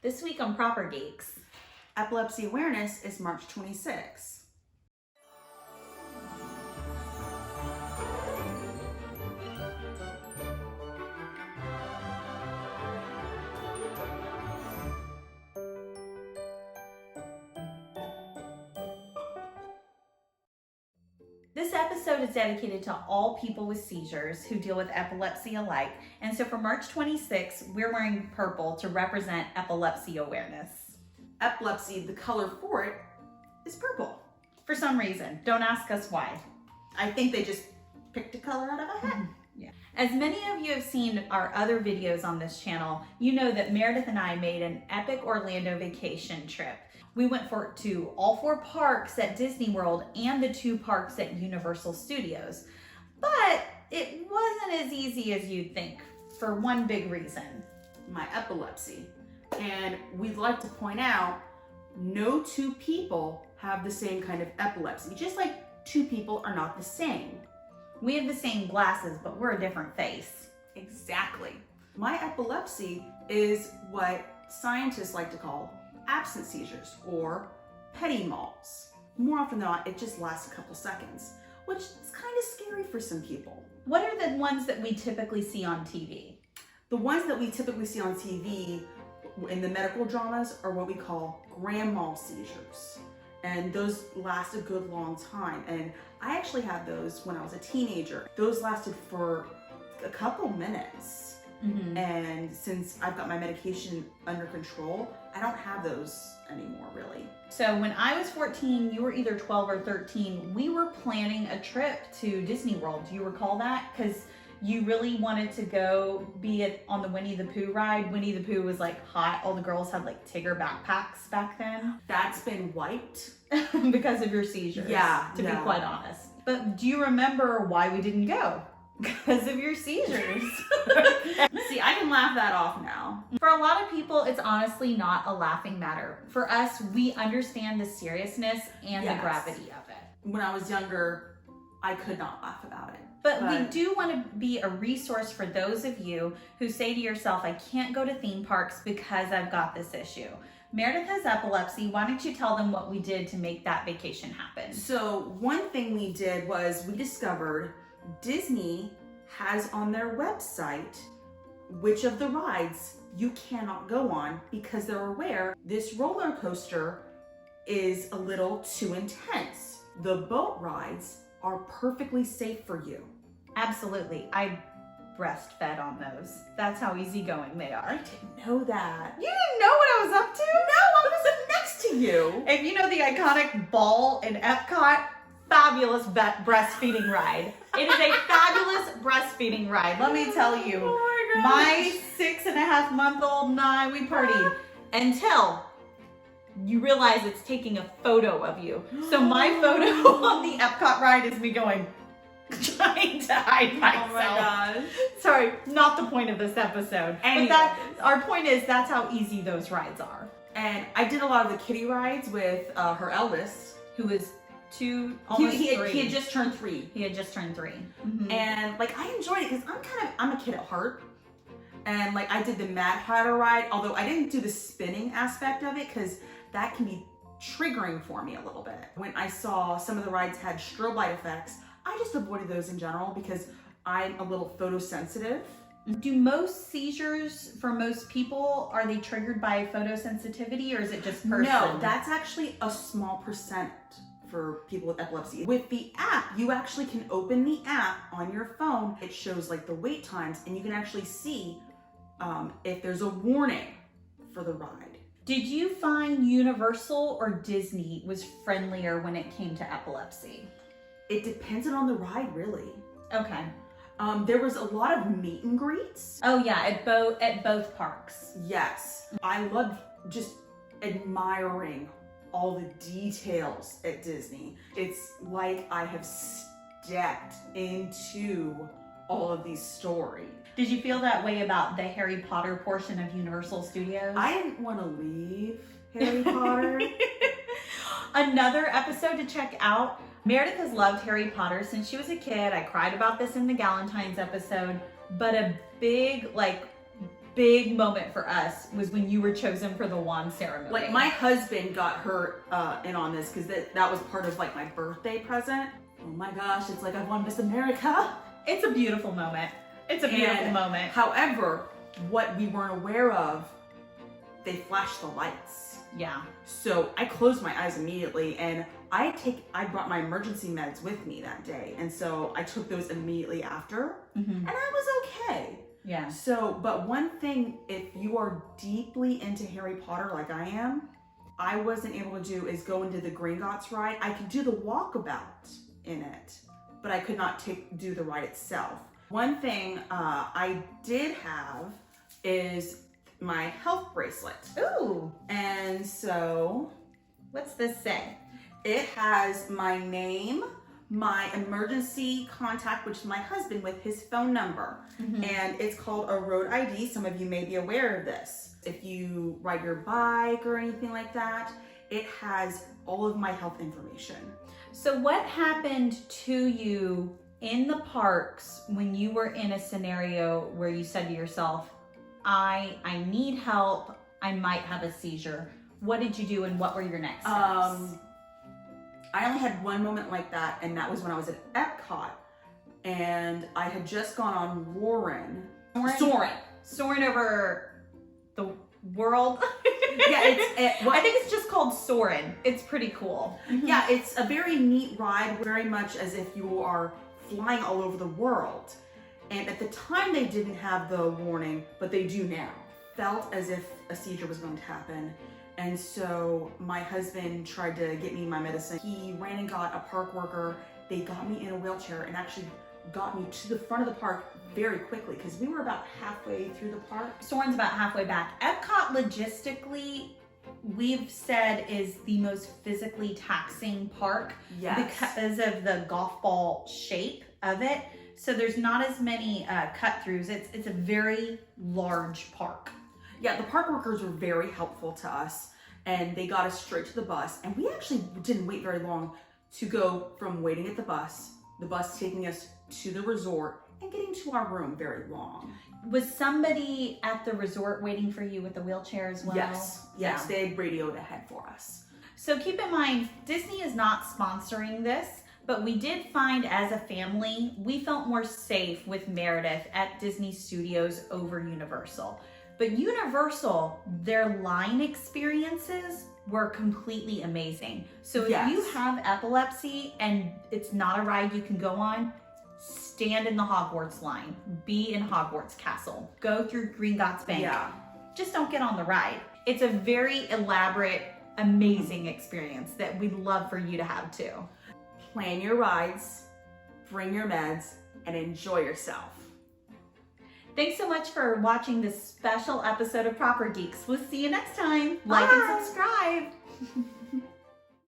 This week on Proper Geeks. Epilepsy Awareness is March 26. This episode is dedicated to all people with seizures who deal with epilepsy alike. And so for March 26, we're wearing purple to represent epilepsy awareness. Epilepsy, the color for it is purple. For some reason. Don't ask us why. I think they just picked a color out of a hat. Yeah. As many of you have seen our other videos on this channel, you know that Meredith and I made an epic Orlando vacation trip. We went to all 4 parks at Disney World and the 2 parks at Universal Studios. But it wasn't as easy as you'd think for one big reason. My epilepsy. And we'd like to point out, no 2 people have the same kind of epilepsy. Just like 2 people are not the same. We have the same glasses, but we're a different face. Exactly. My epilepsy is what scientists like to call absent seizures or petit malls. More often than not, it just lasts a couple seconds, which is kind of scary for some people. What are the ones that we typically see on TV? The ones that we typically see on TV in the medical dramas are what we call grand mal seizures. And those last a good long time. And I actually had those when I was a teenager. Those lasted for a couple minutes. Mm-hmm. And since I've got my medication under control, I don't have those anymore, really. So when I was 14, you were either 12 or 13, we were planning a trip to Disney World. Do you recall that? Because you really wanted to go on the Winnie the Pooh ride. Winnie the Pooh was like hot. All the girls had like Tigger backpacks back then. That's been wiped. Because of your seizures. Yeah. To be quite honest. But do you remember why we didn't go? Because of your seizures. See, I can laugh that off now. For a lot of people, it's honestly not a laughing matter. For us, we understand the seriousness and the gravity of it. When I was younger, I could not laugh about it. But we do want to be a resource for those of you who say to yourself, I can't go to theme parks because I've got this issue. Meredith has epilepsy. Why don't you tell them what we did to make that vacation happen? So one thing we did was we discovered Disney has on their website which of the rides you cannot go on because they're aware this roller coaster is a little too intense. The boat rides are perfectly safe for you. Absolutely. I breastfed on those. That's how easygoing they are. I didn't know that. You didn't know what I was up to? No, I wasn't next to you. If you know the iconic ball in Epcot, fabulous breastfeeding ride. It is a fabulous breastfeeding ride. Let me tell you, oh my 6.5-month-old and I, we partied until you realize it's taking a photo of you. So my photo on the Epcot ride is me going, trying to hide myself. Oh my gosh. Sorry, not the point of this episode. Anyways. But our point is that's how easy those rides are. And I did a lot of the kiddie rides with her eldest, who is 2, almost 3. He had just turned 3. He had just turned 3. Mm-hmm. And like I enjoyed it because I'm a kid at heart. And like I did the Mad Hatter ride, although I didn't do the spinning aspect of it because that can be triggering for me a little bit. When I saw some of the rides had strobe light effects, I just avoided those in general because I'm a little photosensitive. Do most seizures for most people, are they triggered by photosensitivity or is it just person? No, that's actually a small percent for people with epilepsy. With the app, you actually can open the app on your phone. It shows like the wait times and you can actually see if there's a warning for the ride. Did you find Universal or Disney was friendlier when it came to epilepsy? It depended on the ride, really. Okay. There was a lot of meet and greets. Oh yeah, at both parks. Yes. I loved just admiring all the details at Disney. It's like I have stepped into all of these stories. Did you feel that way about the Harry Potter portion of Universal Studios? I didn't want to leave Harry Potter. Another episode to check out. Meredith has loved Harry Potter since she was a kid. I cried about this in the Galentine's episode, but a big, big moment for us was when you were chosen for the wand ceremony. Like my husband got her in on this because that was part of like my birthday present. Oh my gosh, it's like I won Miss America. It's a beautiful moment. It's a beautiful moment. However, what we weren't aware of, they flashed the lights. Yeah. So I closed my eyes immediately, and I brought my emergency meds with me that day, and so I took those immediately after, and I was okay. Yeah. So, but one thing, if you are deeply into Harry Potter like I am, I wasn't able to do is go into the Gringotts ride. I could do the walkabout in it, but I could not do the ride itself. One thing I did have is my health bracelet. Ooh. And so, what's this say? it has my name, my emergency contact, which is my husband with his phone number. And it's called a road ID. Some of you may be aware of this. If you ride your bike or anything like that, it has all of my health information. So what happened to you in the parks when you were in a scenario where you said to yourself, I need help, I might have a seizure? What did you do and what were your next steps? I only had one moment like that, and that was when I was at Epcot, and I had just gone on Soaring over the world. Yeah, I think it's just called Soarin'. It's pretty cool. Yeah, it's a very neat ride, very much as if you are flying all over the world. And at the time they didn't have the warning, but they do now. Felt as if a seizure was going to happen. And so my husband tried to get me my medicine. He ran and got a park worker. They got me in a wheelchair and actually got me to the front of the park very quickly because we were about halfway through the park. Soarin's about halfway back. Epcot logistically, we've said, is the most physically taxing park because of the golf ball shape of it. So there's not as many cut-throughs. It's a very large park. Yeah, the park workers were very helpful to us, and they got us straight to the bus. And we actually didn't wait very long to go from waiting at the bus taking us to the resort, and getting to our room very long. Was somebody at the resort waiting for you with the wheelchair as well? Yes, Yeah. they had radioed ahead for us. So keep in mind, Disney is not sponsoring this, but we did find as a family, we felt more safe with Meredith at Disney Studios over Universal. But Universal, their line experiences were completely amazing. So if you have epilepsy and it's not a ride you can go on, stand in the Hogwarts line, be in Hogwarts Castle, go through Gringotts Bank. Yeah. Just don't get on the ride. It's a very elaborate, amazing experience that we'd love for you to have too. Plan your rides, bring your meds, and enjoy yourself. Thanks so much for watching this special episode of Proper Geeks. We'll see you next time. Like and subscribe.